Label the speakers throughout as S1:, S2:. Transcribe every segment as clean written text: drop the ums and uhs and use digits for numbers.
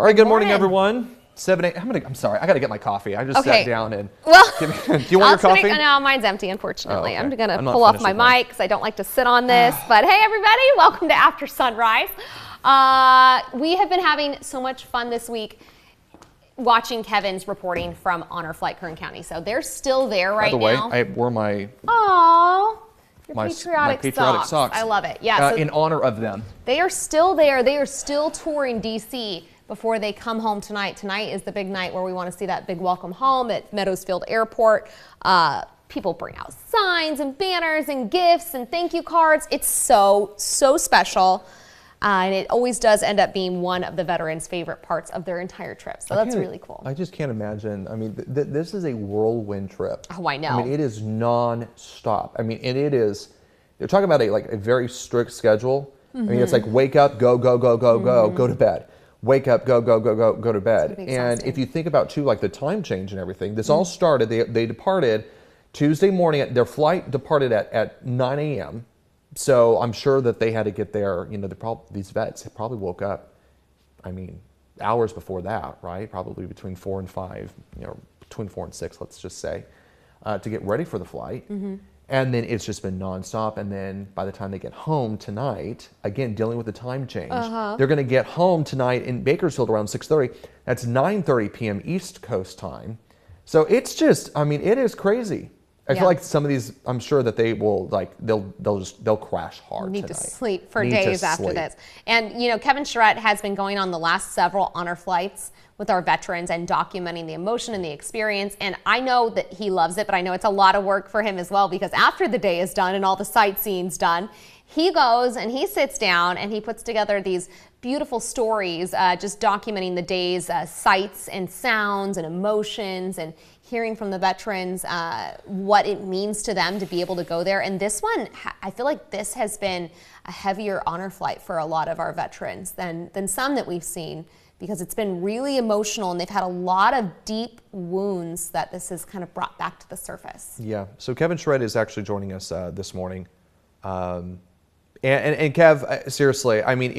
S1: All right, good morning, everyone. 7 8. I'm sorry, I got to get my coffee. I just sat down and.
S2: Well,
S1: do you want your coffee?
S2: No, mine's empty, unfortunately.
S1: Oh, okay.
S2: I'm going to pull off my mic because I don't like to sit on this. But hey, everybody, welcome to After Sunrise. We have been having so much fun this week watching Kevin's reporting from Honor Flight Kern County. So they're still there right now.
S1: By the way, I wore my.
S2: Aww.
S1: My patriotic socks.
S2: I love it. Yeah.
S1: So in honor of them.
S2: They are still there. They are still touring DC before they come home tonight. Tonight is the big night where we want to see that big welcome home at Meadows Field Airport. People bring out signs and banners and gifts and thank you cards. It's so special. And it always does end up being one of the veterans' favorite parts of their entire trip. So that's really cool.
S1: I just can't imagine. I mean, this is a whirlwind trip.
S2: Oh, I know.
S1: I mean, it is non-stop. I mean, and it is, they're talking about a very strict schedule. I mean, it's like wake up, go to bed. Wake up, go to bed. And if you think about, too, like the time change and everything, this all started, they departed Tuesday morning. Their flight departed at 9 a.m., so I'm sure that they had to get there, you know, these vets probably woke up, I mean, hours before that, right? Probably between 4 and 5, you know, between 4 and 6, let's just say, to get ready for the flight. And then it's just been nonstop. And then by the time they get home tonight, again, dealing with the time change, they're going to get home tonight in Bakersfield around 6:30. That's 9:30 p.m. East Coast time. So it's just, I mean, it is crazy. I feel like some of these, I'm sure that they will they'll crash hard.
S2: Need to sleep for days after this. And you know, Kevin Charette has been going on the last several honor flights with our veterans and documenting the emotion and the experience. And I know that he loves it, but I know it's a lot of work for him as well, because after the day is done and all the sightseeing's done, he goes and he sits down and he puts together these beautiful stories, just documenting the day's sights and sounds and emotions, and hearing from the veterans what it means to them to be able to go there. And this one, I feel like this has been a heavier honor flight for a lot of our veterans than some that we've seen, because it's been really emotional and they've had a lot of deep wounds that this has kind of brought back to the surface.
S1: Yeah, so Kevin Charette is actually joining us this morning. And Kev, seriously, I mean,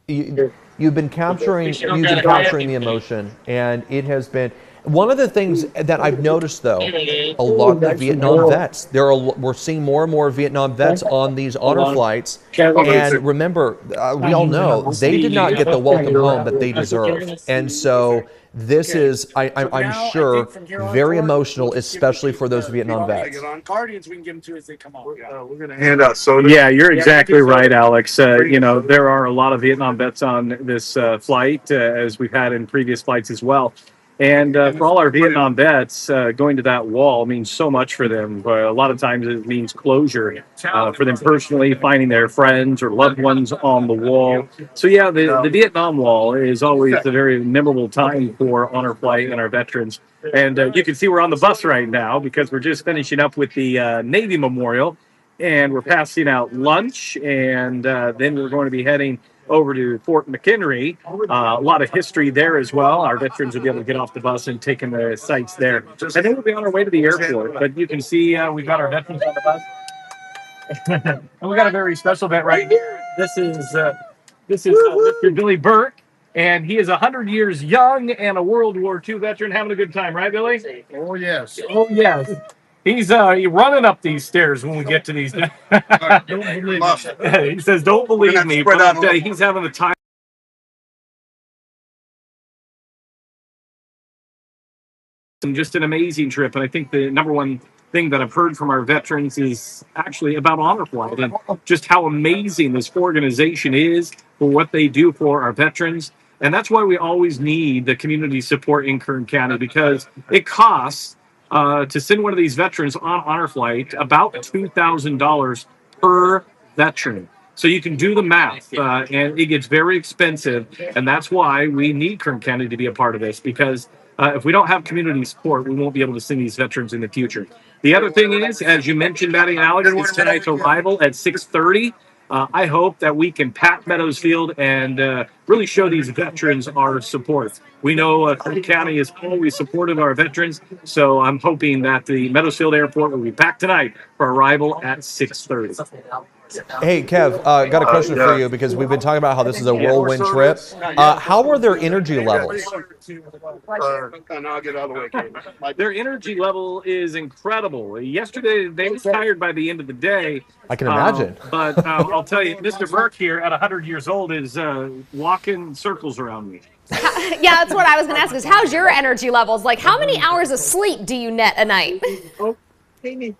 S1: you've been capturing the emotion, and it has been one of the things that I've noticed, though. A lot of Vietnam vets. We're seeing more and more Vietnam vets on these honor flights. And remember, we all know they did not get the welcome home that they deserve. And so this is, I'm sure, very emotional, especially for those Vietnam vets.
S3: Guardians, we can give them to as they come out. We're going to hand out soda. Yeah, you're exactly right, Alex. You know, there are a lot of Vietnam vets on this flight, as we've had in previous flights as well. And for all our Vietnam vets, going to that wall means so much for them. A lot of times it means closure for them personally, finding their friends or loved ones on the wall. So yeah, the Vietnam Wall is always a very memorable time for Honor Flight and our veterans. And you can see we're on the bus right now because we're just finishing up with the Navy Memorial, and we're passing out lunch, and then we're going to be heading over to Fort McHenry. A lot of history there as well. Our veterans will be able to get off the bus and take in the sights there. And then we'll be on our way to the airport. But you can see we've got our veterans on the bus. And we got a very special vet right here. This is Mr. Billy Burke, and he is 100 years young and a World War II veteran, having a good time, right, Billy?
S4: Oh yes.
S3: Oh yes. He's running up these stairs when we get to these. Don't believe me. He says, "Don't believe me," but he's having the time. Just an amazing trip, and I think the number one thing that I've heard from our veterans is actually about Honor Flight and just how amazing this organization is for what they do for our veterans. And that's why we always need the community support in Kern County, because it costs to send one of these veterans on Honor Flight about $2,000 per veteran. So you can do the math, and it gets very expensive. And that's why we need Kern County to be a part of this, because if we don't have community support, we won't be able to send these veterans in the future. The other thing is, as you mentioned, Maddie and Alex, it's tonight's arrival at 6:30. I hope that we can pack Meadows Field and really show these veterans our support. We know Kern County is always supportive of our veterans, so I'm hoping that the Meadows Field Airport will be packed tonight for arrival at 6:30.
S1: Hey, Kev, got a question for you because we've been talking about how this is a whirlwind trip. How are their energy levels?
S3: Their energy level is incredible. Yesterday, they were tired by the end of the day.
S1: I can imagine.
S3: But I'll tell you, Mr. Burke here at 100 years old is walking circles around me.
S2: Yeah, that's what I was going to ask is how's your energy levels? Like, how many hours of sleep do you net a night?
S3: It's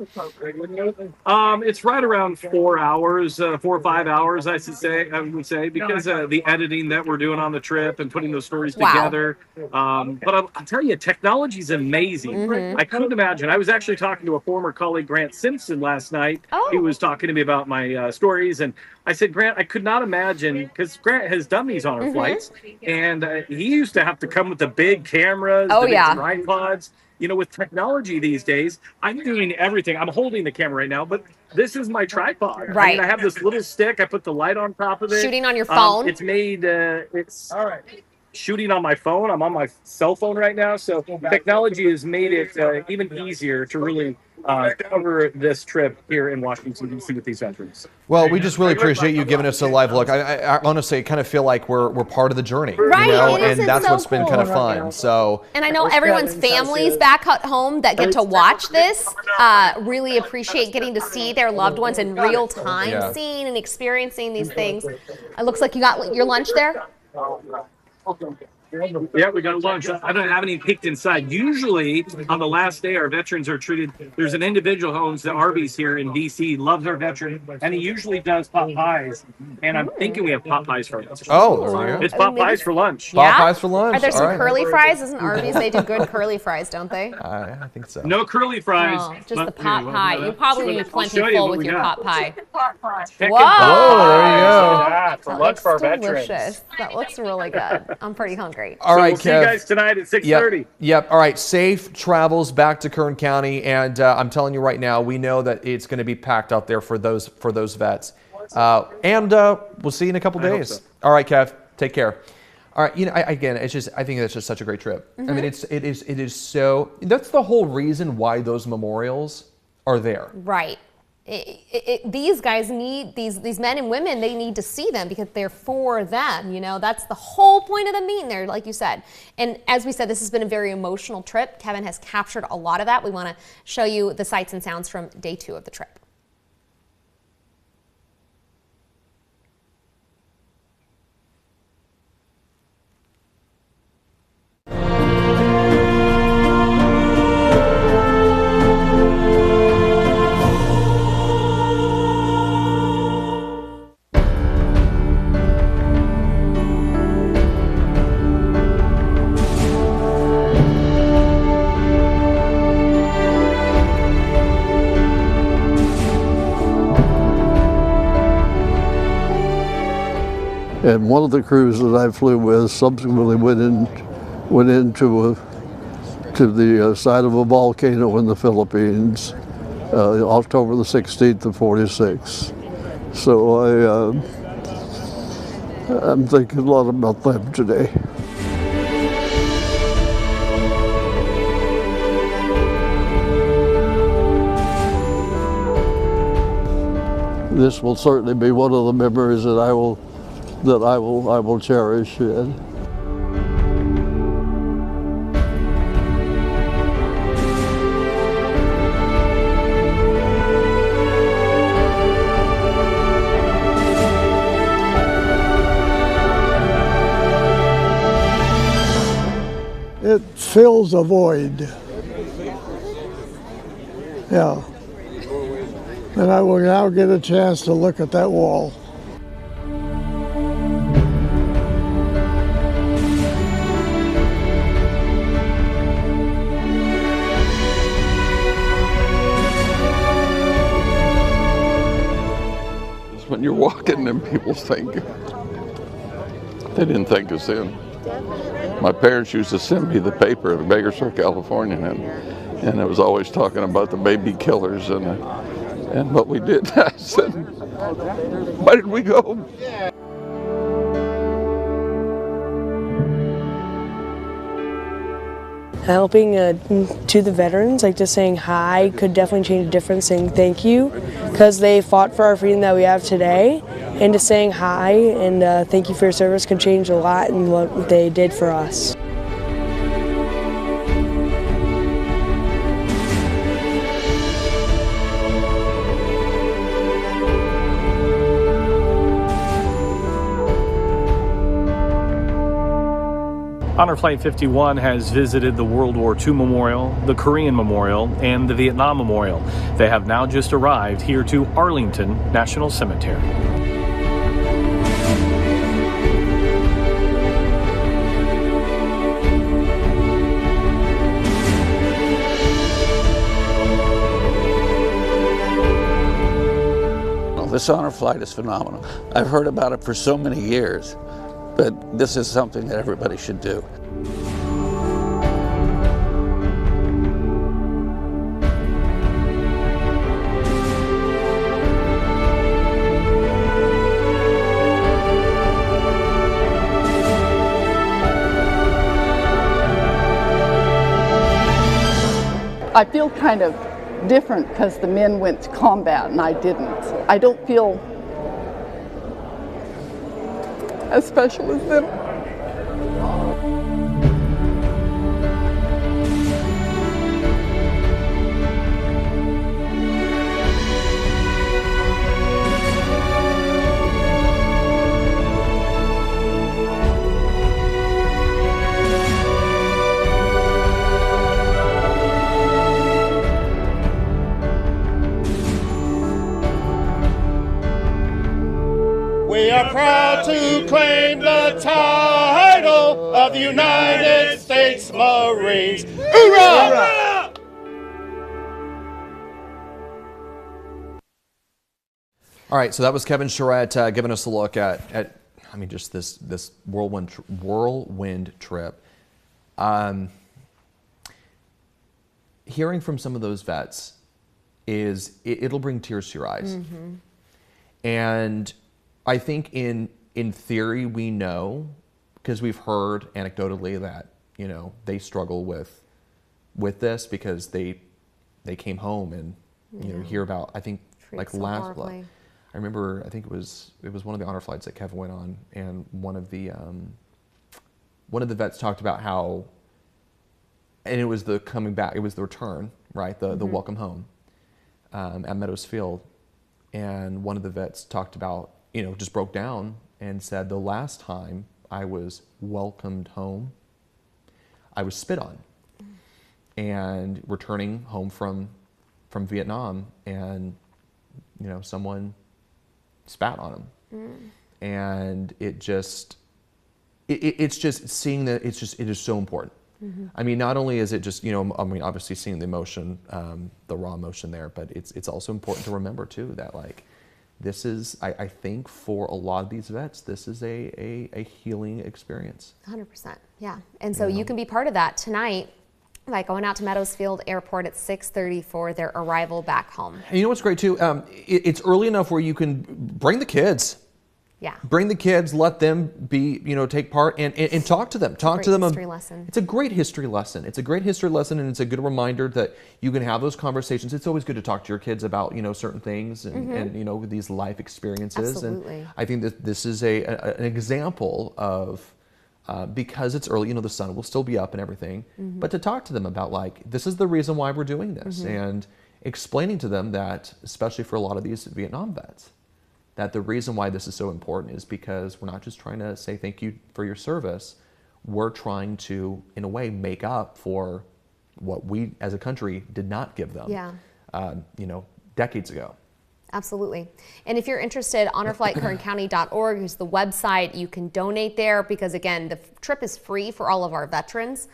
S3: right around 4 hours, 4 or 5 hours, I would say, because the editing that we're doing on the trip and putting those stories together. But I'll tell you, technology is amazing. I couldn't imagine. I was actually talking to a former colleague, Grant Simpson, last night. He was talking to me about my stories, and I said, Grant, I could not imagine, because Grant has done these honor flights, and he used to have to come with the big cameras, the big tripods. You know, with technology these days, I'm doing everything. I'm holding the camera right now, but this is my tripod.
S2: Right.
S3: I mean, I have this little stick. I put the light on top of it.
S2: Shooting on your phone?
S3: It's made, it's all right. Shooting on my phone. I'm on my cell phone right now. So technology has made it even easier to really cover this trip here in Washington, D.C. with these veterans.
S1: Well, we just really appreciate you giving us a live look. I honestly kind of feel like we're part of the journey,
S2: right?
S1: You know?
S2: And
S1: that's
S2: so
S1: what's been kind of fun. So,
S2: and I know everyone's families back at home that get to watch this really appreciate getting to see their loved ones in real time, seeing and experiencing these things. It looks like you got your lunch there.
S3: Yeah, we got lunch. I haven't even peeked inside. Usually, on the last day, our veterans are treated. There's an individual who owns the Arby's here in D.C., loves our veteran, and he usually does pot pies. And I'm thinking we have pot pies for lunch.
S1: Oh, there you go.
S3: It's pot pies for lunch.
S2: Yeah?
S1: Pot pies for lunch.
S2: Are there some curly fries? Isn't Arby's? They do good curly fries, don't they?
S1: I think so.
S3: No curly fries.
S2: Oh, just the pot pie. You probably need plenty full with your pot pie.
S3: Whoa,
S1: there you go.
S3: For lunch for our
S2: delicious.
S3: veterans.
S2: That looks really good. I'm pretty hungry.
S1: All right,
S3: we'll see you guys tonight at 6:30.
S1: Yep. All right. Safe travels back to Kern County, and I'm telling you right now, we know that it's going to be packed out there for those vets. And we'll see you in a couple days.
S3: So.
S1: All right, Kev. Take care. All right. You know, again, I think it's just such a great trip. I mean, it is so. That's the whole reason why those memorials are there.
S2: Right. These guys need these men and women. They need to see them because they're for them. You know, that's the whole point of them being there, like you said. And as we said, this has been a very emotional trip. Kevin has captured a lot of that. We want to show you the sights and sounds from day 2 of the trip.
S4: And one of the crews that I flew with subsequently went into the side of a volcano in the Philippines, October the 16th of '46. So I'm thinking a lot about them today. This will certainly be one of the memories that I will cherish.
S5: It fills a void. Yeah. And I will now get a chance to look at that wall.
S6: When you're walking and people think, they didn't think us in. My parents used to send me the paper of the Bakersfield, California, and it was always talking about the baby killers and what we did. I said, why did we go?
S7: helping to the veterans, like just saying hi could definitely change the difference, saying thank you because they fought for our freedom that we have today, and just saying hi and thank you for your service could change a lot in what they did for us.
S3: Honor Flight 51 has visited the World War II Memorial, the Korean Memorial, and the Vietnam Memorial. They have now just arrived here to Arlington National Cemetery.
S8: This honor flight is phenomenal. I've heard about it for so many years, but this is something that everybody should do.
S9: I feel kind of different because the men went to combat and I didn't. I don't feel as special as them.
S10: We are proud to claim the title of the United States Marines. Hoorah!
S1: All right, so that was Kevin Charette giving us a look at I mean, just this whirlwind trip. Hearing from some of those vets it'll bring tears to your eyes. Mm-hmm. And I think in theory we know, because we've heard anecdotally that, you know, they struggle with this because they came home and, you know, hear about, I think, like last, I remember, I think it was one of the honor flights that Kevin went on, and one of the vets talked about how, and it was the coming back, it was the return, right? The welcome home at Meadows Field. And one of the vets talked about, you know, just broke down and said, the last time I was welcomed home, I was spit on. And returning home from Vietnam, and, you know, someone spat on him. And it's just seeing that, it is so important. Mm-hmm. I mean, not only is it just, you know, I mean, obviously seeing the emotion, the raw emotion there, but it's also important to remember too that, like, this is, I think for a lot of these vets, this is a healing experience. 100%,
S2: yeah. And so you can be part of that tonight by going out to Meadows Field Airport at 6:30 for their arrival back home.
S1: And you know what's great too? It's early enough where you can bring the kids.
S2: Yeah.
S1: Bring the kids, let them be, you know, take part and talk to them. Talk to them.
S2: History lesson.
S1: It's a great history lesson. It's a great history lesson, and it's a good reminder that you can have those conversations. It's always good to talk to your kids about, you know, certain things and you know, these life experiences.
S2: Absolutely.
S1: And I think that this is an example of, because it's early, you know, the sun will still be up and everything, but to talk to them about, like, this is the reason why we're doing this, and explaining to them that, especially for a lot of these Vietnam vets, that the reason why this is so important is because we're not just trying to say thank you for your service. We're trying to, in a way, make up for what we as a country did not give them, you know, decades ago.
S2: Absolutely. And if you're interested, honorflightKernCounty.org is the website. You can donate there because, again, the trip is free for all of our veterans.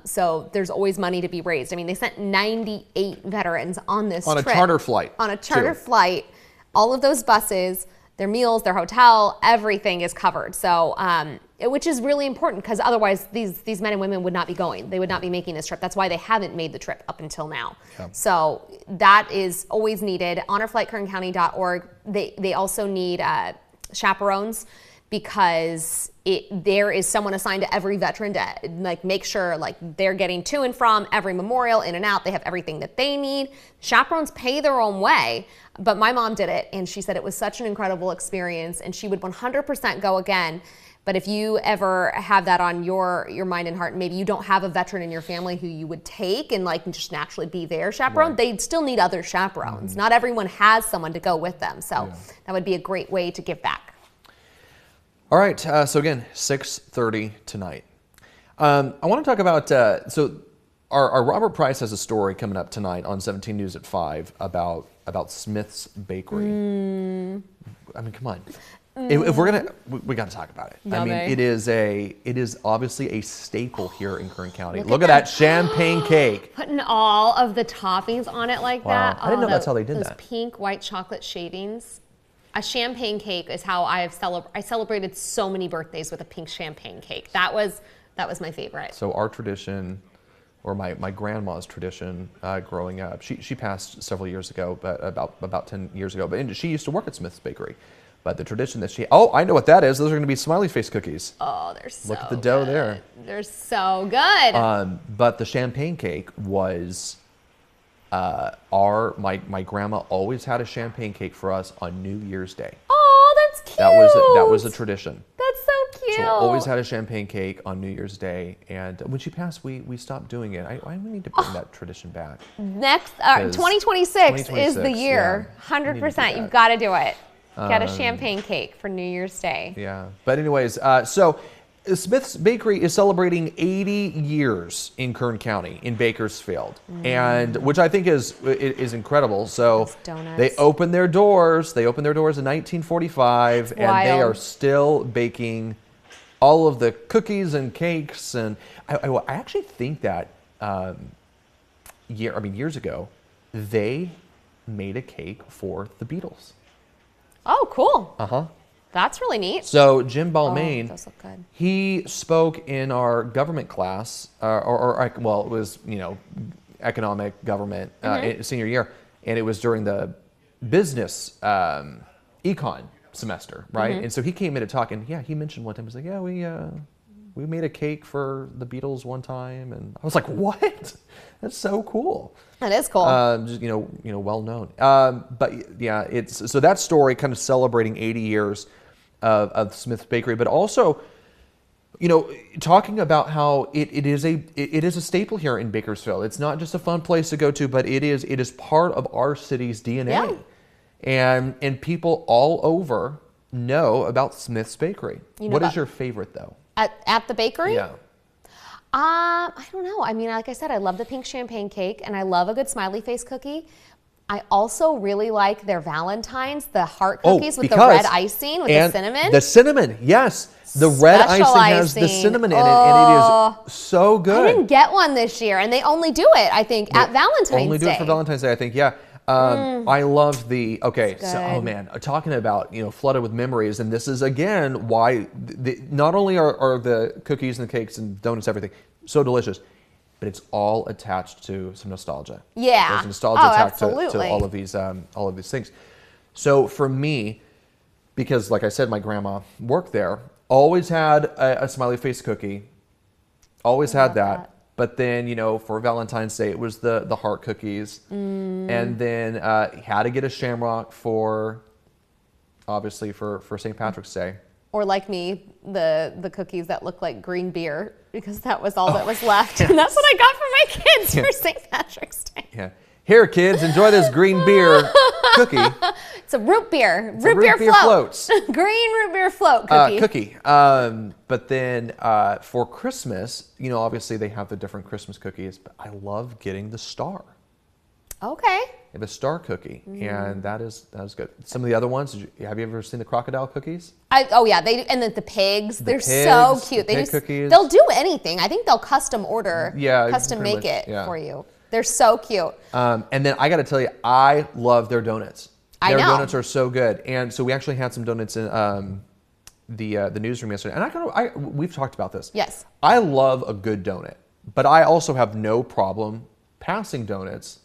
S2: So there's always money to be raised. I mean, they sent 98 veterans on this trip.
S1: On a charter flight.
S2: On a charter flight. All of those buses, their meals, their hotel, everything is covered. So, which is really important because otherwise these men and women would not be going. They would not be making this trip. That's why they haven't made the trip up until now. Yeah. So that is always needed. HonorFlightKernCounty.org. They also need chaperones. because there is someone assigned to every veteran to like make sure like they're getting to and from every memorial, in and out. They have everything that they need. Chaperones pay their own way, but my mom did it, and she said it was such an incredible experience, and she would 100% go again. But if you ever have that on your mind and heart, maybe you don't have a veteran in your family who you would take and like just naturally be their chaperone, they'd still need other chaperones. Not everyone has someone to go with them, so that would be a great way to give back.
S1: All right, so again, 6:30 tonight. I want to talk about, so our Robert Price has a story coming up tonight on 17 News at 5 about Smith's Bakery. I mean, come on. If we're gonna, we got to talk about it.
S2: Yummy.
S1: I mean, it is obviously a staple here in Kern County. Look at that champagne cake.
S2: Putting all of the toppings on it like that.
S1: I didn't know that's how they did
S2: those
S1: that.
S2: Pink, white chocolate shadings. A champagne cake is how I celebrated so many birthdays with a pink champagne cake. That was my favorite.
S1: So our tradition, or my grandma's tradition, growing up, she passed several years ago, but about 10 years ago. But she used to work at Smith's Bakery. But the tradition that I know what that is. Those are going to be smiley face cookies.
S2: Oh, they're so
S1: Look at the dough
S2: good.
S1: there.
S2: They're so good.
S1: But the champagne cake was, my grandma always had a champagne cake for us on New Year's Day.
S2: Oh, that's cute.
S1: That was a tradition.
S2: That's so cute.
S1: So we always had a champagne cake on New Year's Day, and when she passed, we stopped doing it. I need to bring that tradition back.
S2: Next, 2026 is the year.
S1: Yeah,
S2: 100%. You've got to do it. Get a champagne cake for New Year's Day.
S1: Yeah. But anyways, so Smith's Bakery is celebrating 80 years in Kern County, in Bakersfield, and which I think is incredible. So they opened their doors. They opened their doors in 1945, and they are still baking all of the cookies and cakes. And I actually think that years ago, they made a cake for the Beatles.
S2: Oh, cool.
S1: Uh-huh.
S2: That's really neat.
S1: So Jim Balmain,
S2: those look good.
S1: he spoke in our government class, it was, economic government senior year, and it was during the business econ semester, right? And so he came in to talk, and he mentioned one time, he was like, yeah, we made a cake for the Beatles one time, and I was like, what? That's so cool.
S2: That is cool.
S1: Just, well known. But yeah, so that story kind of celebrating 80 years of Smith's Bakery, but also, talking about how it is a staple here in Bakersfield. It's not just a fun place to go to, but it is part of our city's DNA. Yeah. And people all over know about Smith's Bakery. What is your favorite though?
S2: At the bakery?
S1: Yeah.
S2: I don't know. I mean, like I said, I love the pink champagne cake, and I love a good smiley face cookie. I also really like their Valentine's, the heart cookies with the red icing, with the cinnamon.
S1: The cinnamon, yes. The red icing has the cinnamon in it, and it is so good.
S2: I didn't get one this year, and they only do it, I think, at Valentine's Day.
S1: Only do it for Valentine's Day, I think, yeah. I love talking about, flooded with memories, and this is, again, why not only are the cookies and the cakes and donuts, everything, so delicious, but it's all attached to some nostalgia.
S2: Yeah.
S1: There's nostalgia attached to all of these things. So for me, because like I said, my grandma worked there, always had a smiley face cookie, always had that. But then, for Valentine's Day, it was the heart cookies. And then had to get a shamrock obviously for St. Patrick's Day.
S2: Or like me, the cookies that look like green beer, because that was all that was left. And that's what I got for my kids for St. Patrick's Day.
S1: Yeah. Here, kids, enjoy this green beer cookie.
S2: It's a root beer. Root beer floats. Green root beer float cookie.
S1: But then for Christmas, obviously they have the different Christmas cookies, but I love getting the star.
S2: Okay.
S1: The star cookie, and that is good. Some of the other ones, have you ever seen the crocodile cookies?
S2: They do, and the pigs. They're so cute.
S1: Cookies.
S2: They'll do anything. I think they'll custom order, custom make it for you. They're so cute.
S1: And then I got to tell you, I love their donuts. Their donuts are so good, and so we actually had some donuts in the newsroom yesterday. And we've talked about this.
S2: Yes.
S1: I love a good donut, but I also have no problem passing donuts.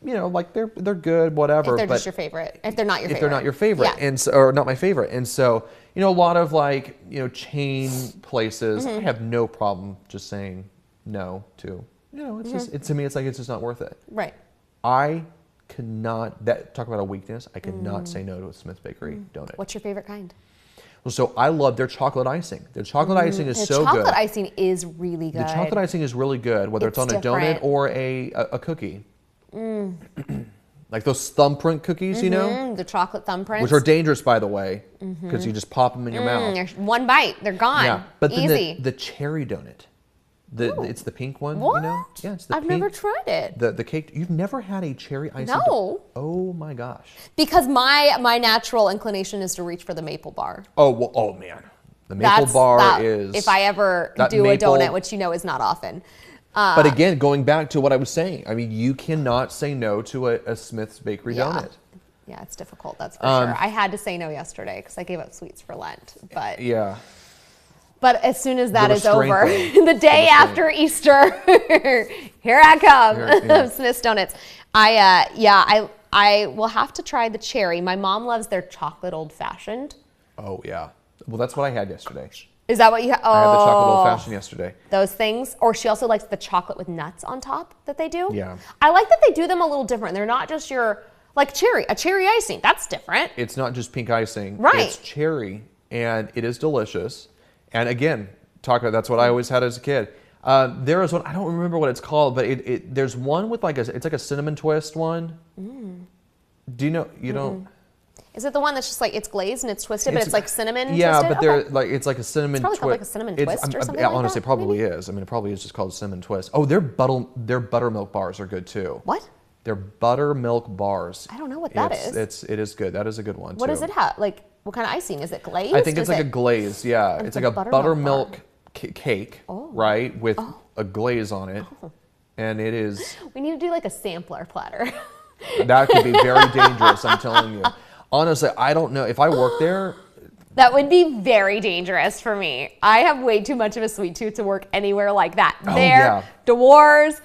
S1: like they're good, whatever.
S2: If they're
S1: but
S2: just your favorite. If they're not your favorite.
S1: If they're not your favorite,
S2: Yeah.
S1: and so, or not my favorite, and so a lot of like chain places, I have no problem just saying no to. It's just to me, it's like it's just not worth it.
S2: Right.
S1: I cannot talk about a weakness. I cannot say no to a Smith's Bakery donut.
S2: What's your favorite kind?
S1: Well, so I love their chocolate icing. Their chocolate icing is so good.
S2: The chocolate icing is really good.
S1: The chocolate icing is really good, whether it's on a donut or a cookie. Like those thumbprint cookies,
S2: The chocolate thumbprints.
S1: which are dangerous, by the way, because you just pop them in your mouth.
S2: There's one bite, they're gone.
S1: Yeah, but then
S2: Easy.
S1: the cherry donut, it's the pink one.
S2: What?
S1: Yeah, it's the
S2: I've
S1: pink.
S2: never tried it.
S1: The cake. You've never had a cherry icing?
S2: No.
S1: Oh my gosh.
S2: Because my natural inclination is to reach for the maple bar.
S1: Oh well. Oh man. The maple bar is.
S2: If I ever do a donut, which is not often.
S1: But again, going back to what I was saying, I mean, you cannot say no to a Smith's Bakery donut.
S2: Yeah, it's difficult. That's for sure. I had to say no yesterday because I gave up sweets for Lent. But
S1: yeah.
S2: But as soon as that is
S1: restraint,
S2: over,
S1: though.
S2: the day after Easter, here I come, Smith's Donuts. I will have to try the cherry. My mom loves their chocolate old fashioned.
S1: Oh yeah. Well, that's what I had yesterday.
S2: Is that what you had? Oh,
S1: I had the chocolate old fashioned yesterday.
S2: Those things. Or she also likes the chocolate with nuts on top that they do.
S1: Yeah.
S2: I like that they do them a little different. They're not just your, like a cherry icing. That's different.
S1: It's not just pink icing.
S2: Right.
S1: It's cherry, and it is delicious. And again, that's what I always had as a kid. There is one, I don't remember what it's called, but there's one with it's like a cinnamon twist one. Do you know, don't?
S2: Is it the one that's just like, it's glazed and it's twisted, but it's like cinnamon
S1: yeah,
S2: twisted?
S1: but they're like, it's like a cinnamon
S2: It's probably
S1: twist.
S2: called like a cinnamon twist or something like
S1: honestly,
S2: that,
S1: it probably
S2: maybe?
S1: is. I mean, it probably is just called cinnamon twist. Oh, their buttermilk bars are good too.
S2: What?
S1: They're buttermilk bars.
S2: I don't know what that is.
S1: It is good. That is a good one
S2: What
S1: too.
S2: does it have? Like, what kind of icing? Is it glazed?
S1: I think it's like a glaze, yeah. It's like a buttermilk cake,
S2: Oh.
S1: right, with a glaze on it. And it is...
S2: We need to do like a sampler platter.
S1: That could be very dangerous, I'm telling you. Honestly, I don't know. If I worked there...
S2: That would be very dangerous for me. I have way too much of a sweet tooth to work anywhere like that. Dewars,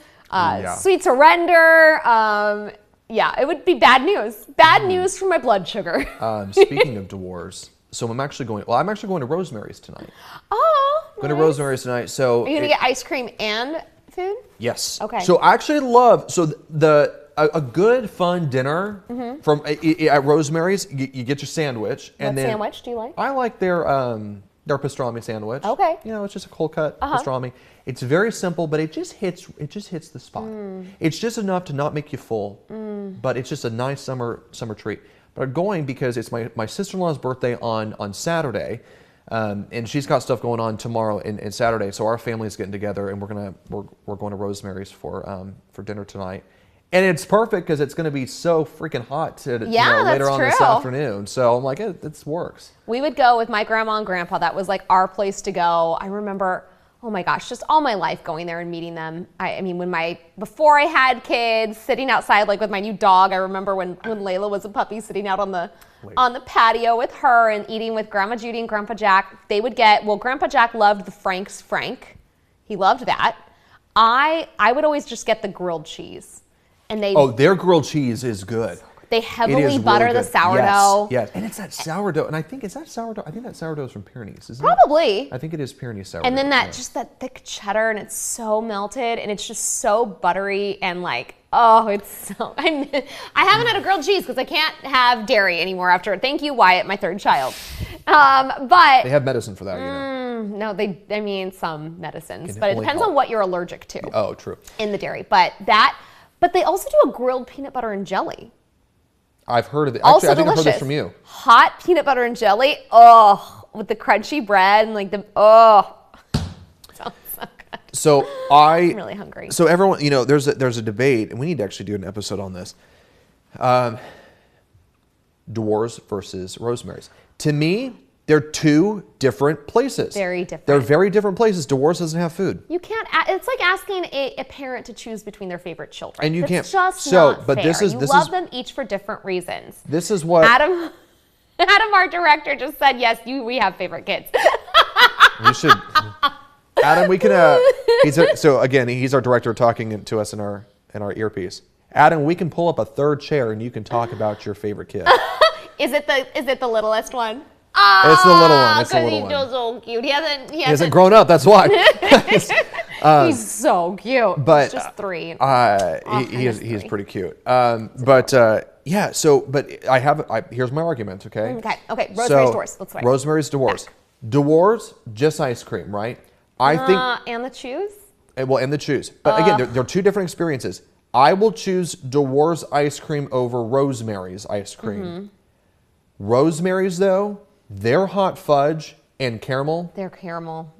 S2: Sweet Surrender. It would be bad news. Bad news for my blood sugar.
S1: Speaking of Dewars, so I'm actually going to Rosemary's tonight.
S2: Oh,
S1: Going to Rosemary's tonight. So
S2: are you gonna get ice cream and food?
S1: Yes.
S2: Okay.
S1: So I actually love a good fun dinner from at Rosemary's. You get your sandwich, and
S2: What
S1: then
S2: sandwich do you like?
S1: I like their pastrami sandwich.
S2: Okay.
S1: It's just a cold cut pastrami. It's very simple, but it just hits the spot. It's just enough to not make you full, but it's just a nice summer treat. But I'm going because it's my sister-in-law's birthday on Saturday. And she's got stuff going on tomorrow and Saturday, so our family's getting together, and we're going to Rosemary's for dinner tonight, and it's perfect because it's going to be so freaking hot later on this afternoon. So I'm like, it works.
S2: We would go with my grandma and grandpa. That was like our place to go. I remember, oh my gosh, just all my life going there and meeting them. I mean, before I had kids, sitting outside like with my new dog. I remember when Layla was a puppy, sitting out on the patio with her and eating with Grandma Judy and Grandpa Jack. Grandpa Jack loved the Frank's Frank. He loved that. I would always just get the grilled cheese. And
S1: their grilled cheese is good.
S2: They heavily butter the sourdough.
S1: Yes, and it's that sourdough. And I think that sourdough is from Pyrenees, isn't
S2: Probably.
S1: it? I think it is Pyrenees sourdough.
S2: And then that thick cheddar, and it's so melted, and it's just so buttery, and like, it's so... I haven't had a grilled cheese because I can't have dairy anymore after... Thank you, Wyatt, my third child. But...
S1: They have medicine for that,
S2: No, some medicines, but it depends on what you're allergic to.
S1: Oh, true.
S2: In the dairy. But they also do a grilled peanut butter and jelly.
S1: I've heard of it.
S2: Also
S1: Actually, I think
S2: delicious.
S1: I've heard this from you.
S2: Hot peanut butter and jelly. With the crunchy bread and like sounds so good.
S1: So
S2: I'm really hungry.
S1: So everyone, there's a debate, and we need to actually do an episode on this. Dewars versus Rosemary's. To me, they're two different places.
S2: Very different.
S1: They're very different places. Dewars doesn't have food.
S2: You can't. It's like asking a parent to choose between their favorite children.
S1: And you can't.
S2: It's just not fair.
S1: This is
S2: love them each for different reasons.
S1: This is what
S2: Adam, our director, just said. Yes, we have favorite kids.
S1: You should. Adam, we can. He's our director talking to us in our earpiece. Adam, we can pull up a third chair and you can talk about your favorite kid.
S2: Is it the littlest one?
S1: It's the little one. It's the little one.
S2: He's so cute. He
S1: hasn't grown up. That's why.
S2: He's so cute.
S1: But
S2: he's just 3.
S1: He's pretty cute. Yeah. So, but here's my argument. Okay.
S2: Okay. Rosemary's Doors. Let's wait.
S1: Rosemary's Doors. Doors, just ice cream, right? I think.
S2: And the chews.
S1: Well, and the chews. But again, they're 2 different experiences. I will choose Doors ice cream over Rosemary's ice cream. Rosemary's, though, their hot fudge and caramel.
S2: Their caramel.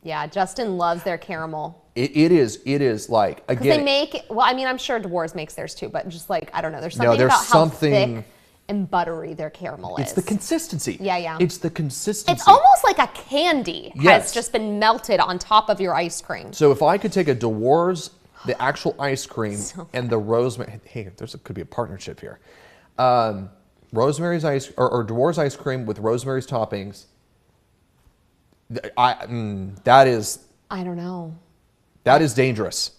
S2: Yeah, Justin loves their caramel.
S1: It is like, again.
S2: They make, well, I mean, I'm sure Doors makes theirs too, but just like, I don't know. There's something about how thick and buttery their caramel is.
S1: It's the consistency.
S2: Yeah.
S1: It's the consistency.
S2: It's almost like a candy has just been melted on top of your ice cream.
S1: So if I could take a Doors, the actual ice cream, and the Rosemary, hey, could be a partnership here. Rosemary's ice, or Doors ice cream with Rosemary's toppings. That is.
S2: I don't know.
S1: That is dangerous.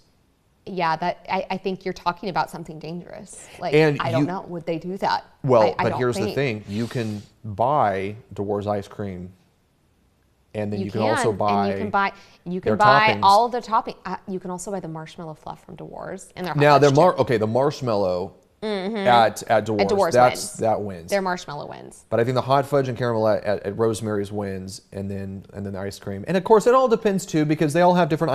S2: Yeah, I think you're talking about something dangerous. Like,
S1: and
S2: I don't know. Would they do that?
S1: Well, but here's the thing. You can buy Doors ice cream, and then you can also buy.
S2: And you can buy all of the toppings. You can also buy the marshmallow fluff from Doors. And
S1: the marshmallow at Doors, that wins.
S2: Their marshmallow wins.
S1: But I think the hot fudge and caramel at Rosemary's wins, and then the ice cream. And of course, it all depends too, because they all have different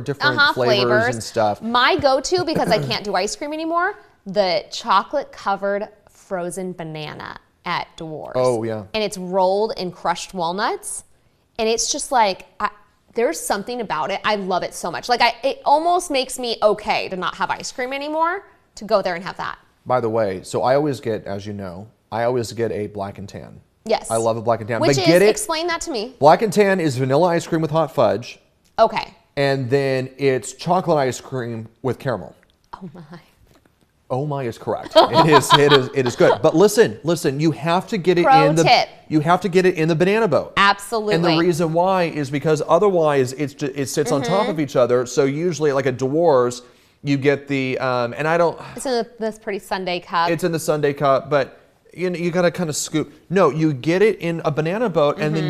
S1: different flavors and stuff.
S2: My go-to, because I can't do ice cream anymore, the chocolate covered frozen banana at Doors.
S1: Oh yeah.
S2: And it's rolled in crushed walnuts, and it's just like there's something about it. I love it so much. Like it almost makes me okay to not have ice cream anymore, to go there and have that.
S1: By the way, so I always get, as you know, a black and tan.
S2: Yes.
S1: I love a black and tan.
S2: Explain that to me.
S1: Black and tan is vanilla ice cream with hot fudge.
S2: Okay.
S1: And then it's chocolate ice cream with caramel.
S2: Oh my.
S1: Oh my is correct. It is good. But listen, you have to get it you have to get it in the banana boat.
S2: Absolutely.
S1: And the reason why is because otherwise it sits on top of each other. So usually like a Doors, you get the, and I don't.
S2: It's in this pretty sundae cup.
S1: It's in the sundae cup, but you got to kind of scoop. No, you get it in a banana boat, and then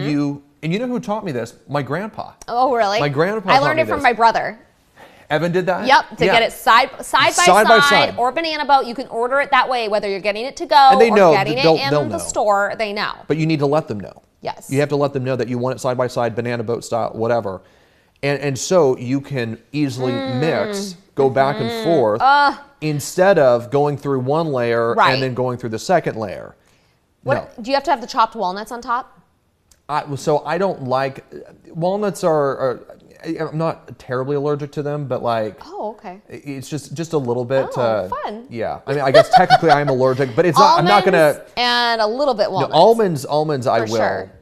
S1: and you know who taught me this? My grandpa.
S2: Oh, really?
S1: My grandpa.
S2: I learned it from my brother.
S1: Evan did that?
S2: Yep, to get it side by side or banana boat. You can order it that way, whether you're getting it to go or getting it in the store, they know.
S1: But you need to let them know.
S2: Yes.
S1: You have to let them know that you want it side by side, banana boat style, whatever. And so you can easily mix, go back and forth, instead of going through one layer and then going through the second layer.
S2: Do you have to have the chopped walnuts on top?
S1: So I don't like, walnuts I'm not terribly allergic to them, but like.
S2: Oh, okay.
S1: It's just a little bit.
S2: Oh, fun.
S1: Yeah. I mean, I guess technically I am allergic, but it's not, I'm not going to.
S2: And a little bit walnuts.
S1: No, almonds I will,
S2: sure.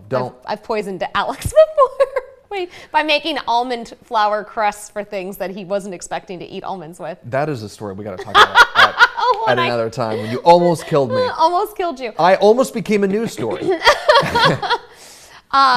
S1: don't.
S2: I've poisoned Alex before. By making almond flour crusts for things that he wasn't expecting to eat almonds with.
S1: That is a story we got to talk about at another time, when you almost killed me.
S2: Almost killed you.
S1: I almost became a news story.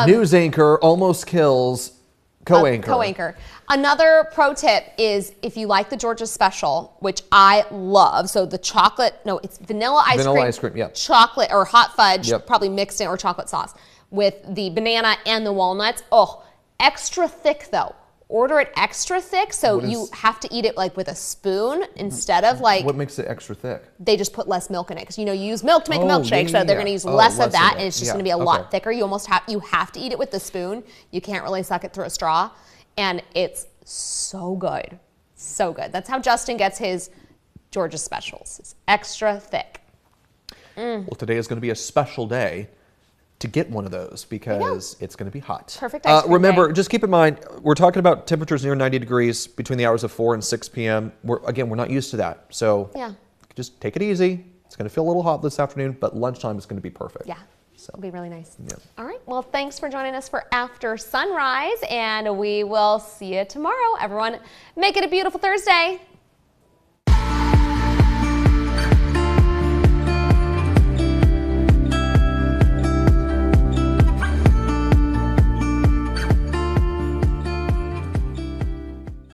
S1: News anchor almost kills co-anchor.
S2: Co-anchor. Another pro tip is if you like the Georgia Special, which I love, so the chocolate, it's vanilla ice cream,
S1: yeah.
S2: Chocolate or hot fudge, probably mixed in, or chocolate sauce with the banana and the walnuts. Oh, extra thick though. Order it extra thick, so you have to eat it like with a spoon instead of like.
S1: What makes it extra thick?
S2: They just put less milk in it because you use milk to make a milkshake, so they're going to use less of that, and it's just going to be a lot thicker. You have to eat it with the spoon. You can't really suck it through a straw, and it's so good, so good. That's how Justin gets his Georgia Specials. It's extra thick.
S1: Well, today is going to be a special day to get one of those because it's going to be hot.
S2: Perfect ice cream
S1: remember,
S2: day.
S1: just keep in mind, we're talking about temperatures near 90 degrees between the hours of 4 and 6 p.m. We're not used to that. So just take it easy. It's going to feel a little hot this afternoon, but lunchtime is going to be perfect.
S2: Yeah, it'll be really nice.
S1: Yeah.
S2: All right, well, thanks for joining us for After Sunrise, and we will see you tomorrow. Everyone, make it a beautiful Thursday.